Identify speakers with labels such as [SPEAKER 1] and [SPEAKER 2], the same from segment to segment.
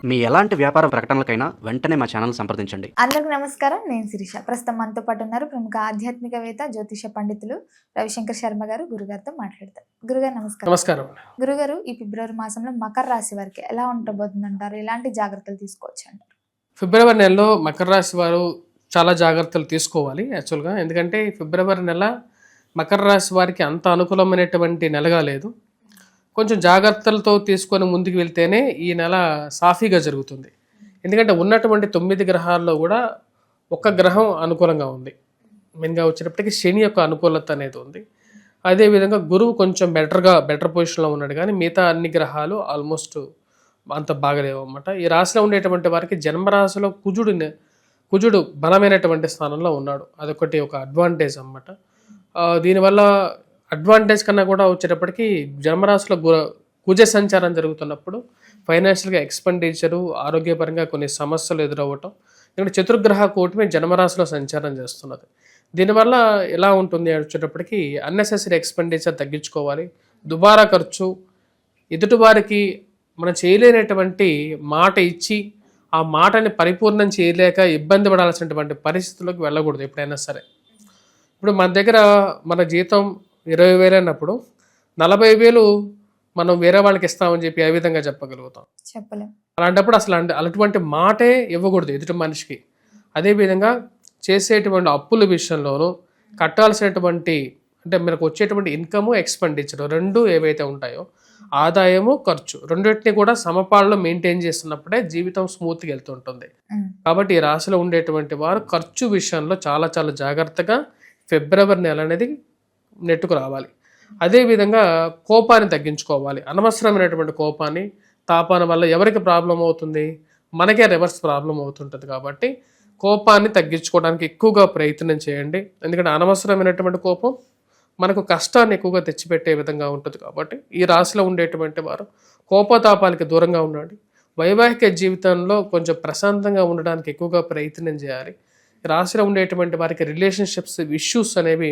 [SPEAKER 1] మీ ఎలాంటి వ్యాపార ప్రకటనలకైనా వెంటనే మా ఛానల్ సంప్రదించండి.
[SPEAKER 2] అందరికీ నమస్కారం. నేను శిరీష. ప్రస్తుతం మనతో పాటు ఉన్నారు ప్రముఖ ఆధ్యాత్మికవేత్త, జ్యోతిష పండితులు రవిశంకర్ శర్మ గారు. గురుగారితో మాట్లాడతారు. గురుగారు నమస్కారం.
[SPEAKER 3] నమస్కారం.
[SPEAKER 2] గురుగారు, ఈ ఫిబ్రవరి మాసంలో మకర రాశి వారికి ఎలా ఉండబోతుంది అంటారు? ఎలాంటి జాగ్రత్తలు తీసుకోవచ్చు అంటారు?
[SPEAKER 3] ఫిబ్రవరి నెలలో మకర రాశి వారు చాలా జాగ్రత్తలు తీసుకోవాలి యాక్చువల్గా. ఎందుకంటే ఫిబ్రవరి నెల మకర రాశి వారికి అంత అనుకూలమైనటువంటి నెలగా లేదు. కొంచెం జాగ్రత్తలతో తీసుకొని ముందుకు వెళ్తేనే ఈ నెల సాఫీగా జరుగుతుంది. ఎందుకంటే ఉన్నటువంటి 9 గ్రహాల్లో కూడా ఒక్క గ్రహం అనుకూలంగా ఉంది. మెయిన్గా వచ్చేటప్పటికి శని యొక్క అనుకూలత అనేది ఉంది. అదేవిధంగా గురువు కొంచెం బెటర్ పొజిషన్లో ఉన్నాడు, కానీ మిగతా అన్ని గ్రహాలు ఆల్మోస్ట్ అంత బాగలేవు అన్నమాట. ఈ రాశిలో ఉండేటువంటి వారికి జన్మరాశిలో కుజుడు బలమైనటువంటి స్థానంలో ఉన్నాడు. అదొకటి ఒక అడ్వాంటేజ్ అన్నమాట. దీనివల్ల అడ్వాంటేజ్ కన్నా కూడా వచ్చేటప్పటికి జన్మరాశిలో కుజ సంచారం జరుగుతున్నప్పుడు ఫైనాన్షియల్గా ఎక్స్పెండిచరు, ఆరోగ్యపరంగా కొన్ని సమస్యలు ఎదురవ్వటం. ఎందుకంటే చతుర్గ్రహ కూటమి జన్మరాశిలో సంచారం చేస్తున్నది. దీనివల్ల ఎలా ఉంటుంది వచ్చేటప్పటికి అన్నెసెసరీ ఎక్స్పెండిచర్ తగ్గించుకోవాలి. దుబారా ఖర్చు, ఎదుటివారికి మనం చేయలేనటువంటి మాట ఇచ్చి ఆ మాటని పరిపూర్ణం చేయలేక ఇబ్బంది పడాల్సినటువంటి పరిస్థితుల్లోకి వెళ్ళకూడదు ఎప్పుడైనా సరే. ఇప్పుడు మన దగ్గర మన జీతం 20,000 అన్నప్పుడు 40,000 మనం వేరే వాళ్ళకి ఇస్తామని చెప్పి ఏ విధంగా చెప్పగలుగుతాం?
[SPEAKER 2] చెప్పలేం.
[SPEAKER 3] అలాంటప్పుడు అసలు అటువంటి మాటే ఇవ్వకూడదు ఎదుటి మనిషికి. అదేవిధంగా చేసేటువంటి అప్పుల విషయంలోనూ కట్టాల్సినటువంటి, అంటే మనకు వచ్చేటువంటి ఇన్కము, ఎక్స్పెండిచర్ రెండు ఏవైతే ఉంటాయో, ఆదాయము, ఖర్చు రెండింటిని కూడా సమపాల్లో మెయింటైన్ చేస్తున్నప్పుడే జీవితం స్మూత్గా వెళ్తుంటుంది. కాబట్టి ఈ రాశిలో ఉండేటువంటి వారు ఖర్చు విషయంలో చాలా చాలా జాగ్రత్తగా ఫిబ్రవరి నెల అనేది నెట్టుకు రావాలి. అదేవిధంగా కోపాన్ని తగ్గించుకోవాలి. అనవసరమైనటువంటి కోపాన్ని, తాపాన్ని వల్ల ఎవరికి ప్రాబ్లం అవుతుంది? మనకే రివర్స్ ప్రాబ్లం అవుతుంటుంది. కాబట్టి కోపాన్ని తగ్గించుకోవడానికి ఎక్కువగా ప్రయత్నం చేయండి. ఎందుకంటే అనవసరమైనటువంటి కోపం మనకు కష్టాన్ని ఎక్కువగా తెచ్చిపెట్టే విధంగా ఉంటుంది. కాబట్టి ఈ రాశిలో ఉండేటువంటి వారు కోపతాపాలకి దూరంగా ఉండండి. వైవాహిక జీవితంలో కొంచెం ప్రశాంతంగా ఉండడానికి ఎక్కువగా ప్రయత్నం చేయాలి. రాశిలో ఉండేటువంటి వారికి రిలేషన్షిప్స్ ఇష్యూస్ అనేవి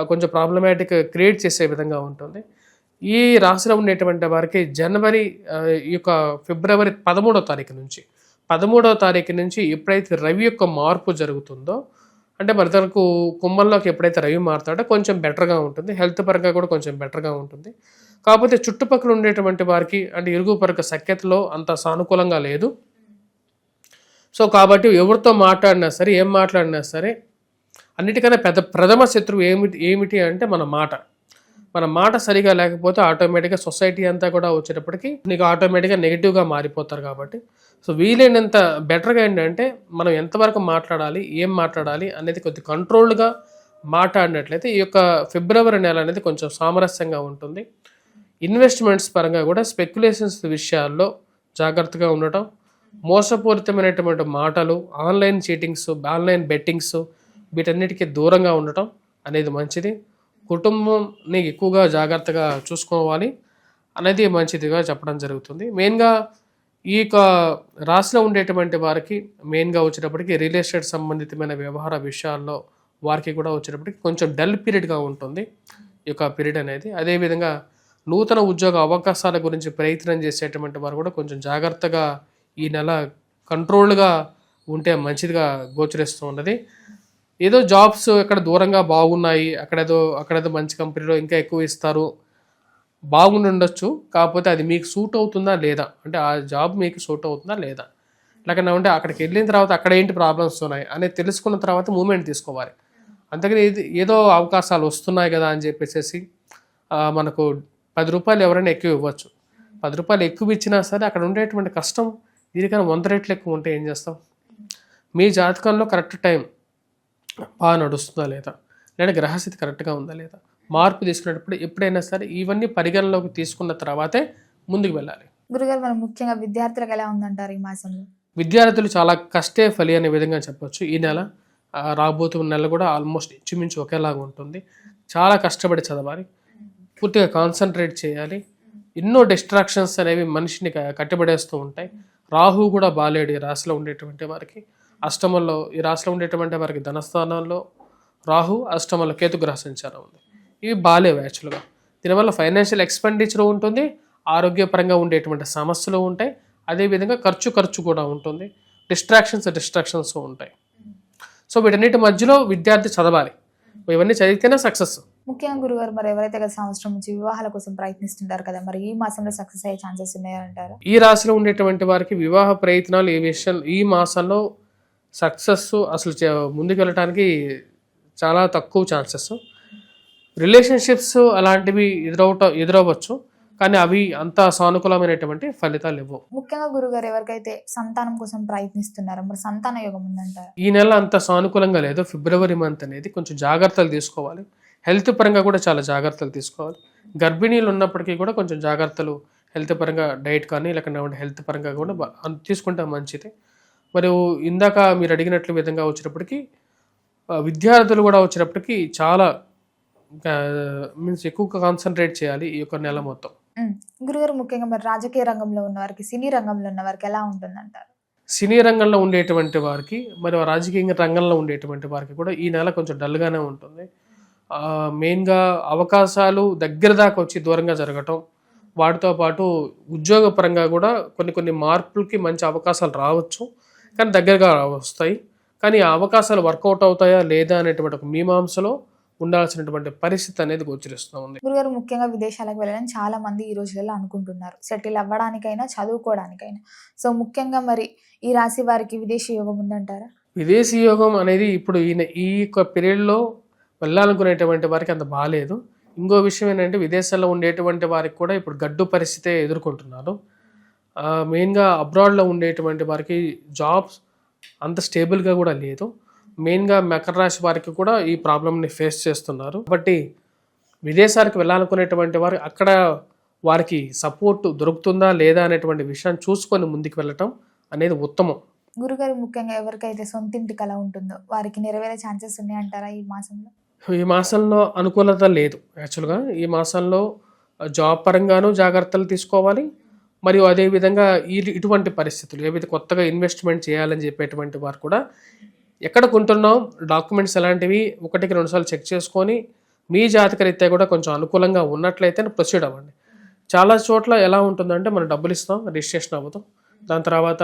[SPEAKER 3] కొంచెం ప్రాబ్లమాటిక్ క్రియేట్ చేసే విధంగా ఉంటుంది. ఈ రాశిలో ఉండేటువంటి వారికి ఫిబ్రవరి 13వ తారీఖు నుంచి ఎప్పుడైతే రవి యొక్క మార్పు జరుగుతుందో, అంటే మన తనకు కుంభంలోకి ఎప్పుడైతే రవి మారుతాడో కొంచెం బెటర్గా ఉంటుంది. హెల్త్ పరంగా కూడా కొంచెం బెటర్గా ఉంటుంది. కాకపోతే చుట్టుపక్కల ఉండేటువంటి వారికి, అంటే ఇరుగు పొరుగు సఖ్యతలో అంత సానుకూలంగా లేదు. సో కాబట్టి ఎవరితో మాట్లాడినా సరే, ఏం మాట్లాడినా సరే, అన్నిటికన్నా ప్రథమ శత్రువు ఏమిటి అంటే మన మాట సరిగా లేకపోతే ఆటోమేటిక్గా సొసైటీ అంతా కూడా వచ్చేటప్పటికి నీకు ఆటోమేటిక్గా నెగిటివ్గా మారిపోతారు. కాబట్టి సో వీలైనంత బెటర్గా ఏంటంటే మనం ఎంతవరకు మాట్లాడాలి, ఏం మాట్లాడాలి అనేది కొద్ది కంట్రోల్డ్గా మాట్లాడినట్లయితే ఈ యొక్క ఫిబ్రవరి నెల అనేది కొంచెం సామరస్యంగా ఉంటుంది. ఇన్వెస్ట్మెంట్స్ పరంగా కూడా స్పెక్యులేషన్స్ విషయాల్లో జాగ్రత్తగా ఉండటం, మోసపూరితమైనటువంటి మాటలు, ఆన్లైన్ చీటింగ్స్, ఆన్లైన్ బెట్టింగ్స్, వీటన్నిటికీ దూరంగా ఉండటం అనేది మంచిది. కుటుంబంని ఎక్కువగా జాగ్రత్తగా చూసుకోవాలి అనేది మంచిదిగా చెప్పడం జరుగుతుంది. మెయిన్గా ఈ యొక్క రాశిలో ఉండేటువంటి వారికి మెయిన్గా వచ్చేటప్పటికి రియల్ ఎస్టేట్ సంబంధితమైన వ్యవహార విషయాల్లో వారికి కూడా వచ్చేటప్పటికి కొంచెం డల్ పీరియడ్గా ఉంటుంది ఈ యొక్క పీరియడ్ అనేది. అదేవిధంగా నూతన ఉద్యోగ అవకాశాల గురించి ప్రయత్నం చేసేటువంటి వారు కూడా కొంచెం జాగ్రత్తగా ఈ నెల కంట్రోల్డ్గా ఉంటే మంచిదిగా గోచరిస్తూ ఉన్నది. ఏదో జాబ్స్ ఎక్కడ దూరంగా బాగున్నాయి, అక్కడేదో మంచి కంపెనీలో ఇంకా ఎక్కువ ఇస్తారు, బాగుండొచ్చు. కాకపోతే అది మీకు సూట్ అవుతుందా లేదా, అంటే ఆ జాబ్ మీకు సూట్ అవుతుందా లేదా, లేకపోతే అంటే అక్కడికి వెళ్ళిన తర్వాత అక్కడ ఏంటి ప్రాబ్లమ్స్ ఉన్నాయి అనేది తెలుసుకున్న తర్వాత మూమెంట్ తీసుకోవాలి. అంతకని ఏదో అవకాశాలు వస్తున్నాయి కదా అని చెప్పేసి మనకు 10 రూపాయలు ఎవరైనా ఎక్కువ ఇవ్వచ్చు. 10 రూపాయలు ఎక్కువ ఇచ్చినా సరే అక్కడ ఉండేటువంటి కష్టం దీనికన్నా 100 రెట్లు ఎక్కువ ఉంటే ఏం చేస్తాం? మీ జాతకంలో కరెక్ట్ టైం బాగా నడుస్తుందా లేదా, లేదా గ్రహస్థితి కరెక్ట్గా ఉందా లేదా, మార్పు తీసుకునేటప్పుడు ఎప్పుడైనా సరే ఇవన్నీ పరిగణలోకి తీసుకున్న తర్వాతే ముందుకు వెళ్ళాలి.
[SPEAKER 2] గురుగారు, మనం ముఖ్యంగా విద్యార్థులకు ఎలా ఉందంటారు ఈ మాసంలో?
[SPEAKER 3] విద్యార్థులు చాలా కష్టే ఫలి అనే విధంగా చెప్పొచ్చు. ఈ నెల రాబోతున్న నెల కూడా ఆల్మోస్ట్ ఇంచుమించు ఒకేలాగా ఉంటుంది. చాలా కష్టపడి చదవాలి, పూర్తిగా కాన్సన్ట్రేట్ చేయాలి. ఎన్నో డిస్ట్రాక్షన్స్ అనేవి మనిషిని కట్టిపడేస్తూ ఉంటాయి. రాహు కూడా బాలేడు ఈ రాశిలో ఉండేటువంటి వారికి. అష్టమంలో ఈ రాశిలో ఉండేటువంటి వారికి ధనస్థానంలో రాహు, అష్టమంలో కేతు గ్రహ సంచారం ఉంది. ఇవి బాలేవు యాక్చువల్గా. దీనివల్ల ఫైనాన్షియల్ ఎక్స్పెండిచర్ ఉంటుంది, ఆరోగ్యపరంగా ఉండేటువంటి సమస్యలు ఉంటాయి. అదేవిధంగా ఖర్చు కూడా ఉంటుంది, డిస్ట్రాక్షన్స్ ఉంటాయి. సో వీటన్నిటి మధ్యలో విద్యార్థి చదవాలి, ఇవన్నీ చదివితేనే సక్సెస్.
[SPEAKER 2] ముఖ్యంగా గురుగారు మరి ఎవరైతే గత సంవత్సరం నుంచి వివాహాల కోసం ప్రయత్నిస్తుంటారు కదా, మరి ఈ మాసంలో సక్సెస్ అయ్యే ఛాన్సెస్ ఉన్నాయంటారా?
[SPEAKER 3] ఈ రాశిలో ఉండేటువంటి వారికి వివాహ ప్రయత్నాలు ఈ మాసంలో సక్సెస్ అసలు ముందుకు వెళ్ళటానికి చాలా తక్కువ ఛాన్సెస్. రిలేషన్షిప్స్ అలాంటివి ఎదురవ్వచ్చు, కానీ అవి అంత సానుకూలమైనటువంటి ఫలితాలు ఇవ్వవు.
[SPEAKER 2] ముఖ్యంగా గురుగారు ఎవరికైతే సంతానం కోసం ప్రయత్నిస్తున్నారో మరి సంతాన యోగం ఉందంటారా?
[SPEAKER 3] ఈ నెల అంత సానుకూలంగా లేదు. ఫిబ్రవరి మంత్ అనేది కొంచెం జాగ్రత్తలు తీసుకోవాలి, హెల్త్ పరంగా కూడా చాలా జాగ్రత్తలు తీసుకోవాలి. గర్భిణీలు ఉన్నప్పటికీ కూడా కొంచెం జాగ్రత్తలు హెల్త్ పరంగా, డైట్ కానీ లేకుండా హెల్త్ పరంగా కూడా తీసుకుంటే మంచిది. మరియు ఇందాక మీరు అడిగినట్లు విధంగా వచ్చినప్పటికీ విద్యార్థులు కూడా వచ్చినప్పటికీ చాలా మీన్స్ ఎక్కువగా కాన్సన్ట్రేట్ చేయాలి ఈ యొక్క నెల మొత్తం.
[SPEAKER 2] గురుగారు ముఖ్యంగా మరి రాజకీయ రంగంలో ఉన్న వారికి, సినీ రంగంలో ఉన్న వారికి ఎలా ఉంటుందంటారు?
[SPEAKER 3] సినీ రంగంలో ఉండేటువంటి వారికి మరియు రాజకీయ రంగంలో ఉండేటువంటి వారికి కూడా ఈ నెల కొంచెం డల్గానే ఉంటుంది. మెయిన్గా అవకాశాలు దగ్గర దాకా వచ్చి దూరంగా జరగటం, వాటితో పాటు ఉద్యోగపరంగా కూడా కొన్ని మార్పులకి మంచి అవకాశాలు రావచ్చు, కానీ దగ్గరగా వస్తాయి. కానీ ఆ అవకాశాలు వర్కౌట్ అవుతాయా లేదా అనేటువంటి ఒక మీమాంసలో ఉండాల్సినటువంటి పరిస్థితి అనేది గోచరిస్తూ ఉంది.
[SPEAKER 2] గురుగారు ముఖ్యంగా విదేశాలకు వెళ్ళాలని చాలా మంది ఈ రోజులలో అనుకుంటున్నారు, సెటిల్ అవ్వడానికైనా చదువుకోవడానికైనా. సో ముఖ్యంగా మరి ఈ రాశి వారికి విదేశీ యోగం ఉందంటారా?
[SPEAKER 3] విదేశీ యోగం అనేది ఇప్పుడు ఈ యొక్క పీరియడ్లో వెళ్ళాలనుకునేటువంటి వారికి అంత బాగాలేదు. ఇంకో విషయం ఏంటంటే విదేశాల్లో ఉండేటువంటి వారికి కూడా ఇప్పుడు గడ్డు పరిస్థితే ఎదుర్కొంటున్నారు. మెయిన్గా అబ్రాడ్లో ఉండేటువంటి వారికి జాబ్స్ అంత స్టేబుల్గా కూడా లేదు. మెయిన్గా మకర రాశి వారికి కూడా ఈ ప్రాబ్లమ్ని ఫేస్ చేస్తున్నారు. కాబట్టి విదేశాలకు వెళ్ళాలనుకునేటువంటి వారు అక్కడ వారికి సపోర్ట్ దొరుకుతుందా లేదా అనేటువంటి విషయాన్ని చూసుకొని ముందుకు వెళ్ళటం అనేది ఉత్తమం.
[SPEAKER 2] గురుగారు ముఖ్యంగా ఎవరికైతే సొంతింటి కళ ఉంటుందో వారికి నెరవేరే ఛాన్సెస్ ఉన్నాయంటారా ఈ మాసంలో?
[SPEAKER 3] ఈ మాసంలో అనుకూలత లేదు. యాక్చువల్గా ఈ మాసంలో జాబ్ పరంగానూ జాగ్రత్తలు తీసుకోవాలి, మరియు అదేవిధంగా ఇటువంటి పరిస్థితులు ఏవైతే కొత్తగా ఇన్వెస్ట్మెంట్ చేయాలని చెప్పేటువంటి వారు కూడా ఎక్కడ కొంటున్నాం, డాక్యుమెంట్స్ ఎలాంటివి 1-2 సార్లు చెక్ చేసుకొని మీ జాతకరీత్యా కూడా కొంచెం అనుకూలంగా ఉన్నట్లయితే ప్రొసీడ్ అవ్వండి. చాలా చోట్ల ఎలా ఉంటుందంటే మనం డబ్బులు ఇస్తాం, రిజిస్ట్రేషన్ అవ్వదు. దాని తర్వాత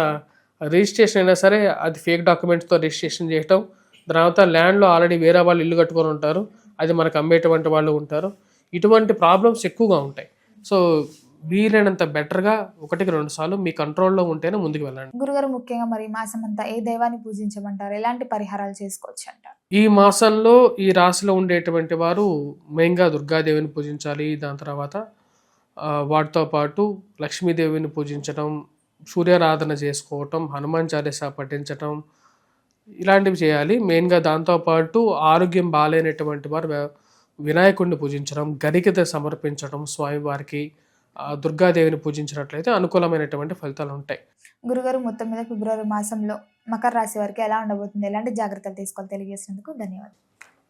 [SPEAKER 3] రిజిస్ట్రేషన్ అయినా సరే అది ఫేక్ డాక్యుమెంట్స్తో రిజిస్ట్రేషన్ చేయటం, తర్వాత ల్యాండ్లో ఆల్రెడీ వేరే వాళ్ళు ఇల్లు కట్టుకొని ఉంటారు, అది మనకు అమ్మేటువంటి వాళ్ళు ఉంటారు. ఇటువంటి ప్రాబ్లమ్స్ ఎక్కువగా ఉంటాయి. సో వీలైనంత బెటర్గా 1-2 సార్లు మీ కంట్రోల్లో ఉంటేనే ముందుకు వెళ్ళండి.
[SPEAKER 2] గురుగారు ముఖ్యంగా మరి మాసం అంతా ఏ దైవాన్ని పూజించమంటారు, ఎలాంటి పరిహారాలు చేసుకోవచ్చు అంటారు?
[SPEAKER 3] ఈ మాసంలో ఈ రాశిలో ఉండేటువంటి వారు మెయిన్గా దుర్గాదేవిని పూజించాలి. దాని తర్వాత వాటితో పాటు లక్ష్మీదేవిని పూజించడం, సూర్యారాధన చేసుకోవటం, హనుమాన్ చాలీసా పఠించటం, ఇలాంటివి చేయాలి. మెయిన్గా దాంతోపాటు ఆరోగ్యం బాగాలేనటువంటి వారు వినాయకుడిని పూజించడం, గరికత సమర్పించడం స్వామివారికి, దుర్గాదేవిని పూజించినట్లయితే అనుకూలమైనటువంటి ఫలితాలు ఉంటాయి.
[SPEAKER 2] గురుగారు మొత్తం మీద ఫిబ్రవరి మాసంలో మకర రాశి వారికి ఎలా ఉండబోతుంది, ఎలాంటి జాగ్రత్తలు తీసుకోవాలి తెలియజేసినందుకు ధన్యవాదాలు.